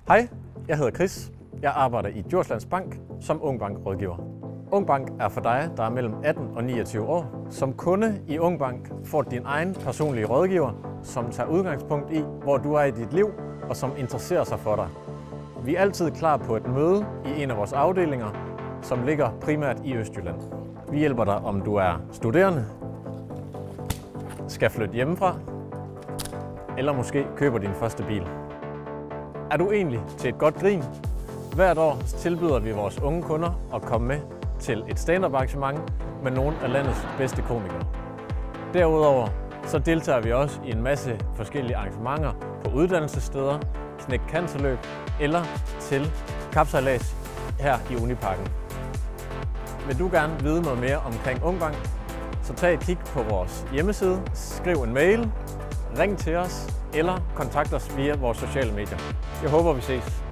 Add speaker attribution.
Speaker 1: Hej, jeg hedder Chris. Jeg arbejder i Djurslands Bank som Ungbank-rådgiver. Ungbank er for dig, der er mellem 18 og 29 år. Som kunde i Ungbank får du din egen personlige rådgiver, som tager udgangspunkt i, hvor du er i dit liv og som interesserer sig for dig. Vi er altid klar på et møde i en af vores afdelinger, som ligger primært i Østjylland. Vi hjælper dig, om du er studerende, skal flytte hjemmefra, eller måske køber din første bil. Er du egentlig til et godt grin? Hvert år tilbyder vi vores unge kunder at komme med til et stand-up arrangement med nogle af landets bedste komikere. Derudover så deltager vi også i en masse forskellige arrangementer på uddannelsessteder, knæk cancerløb eller til kapsejlads her i Uniparken. Vil du gerne vide noget mere omkring Ungbank, så tag et kig på vores hjemmeside, skriv en mail, ring til os eller kontakt os via vores sociale medier. Jeg håber, vi ses.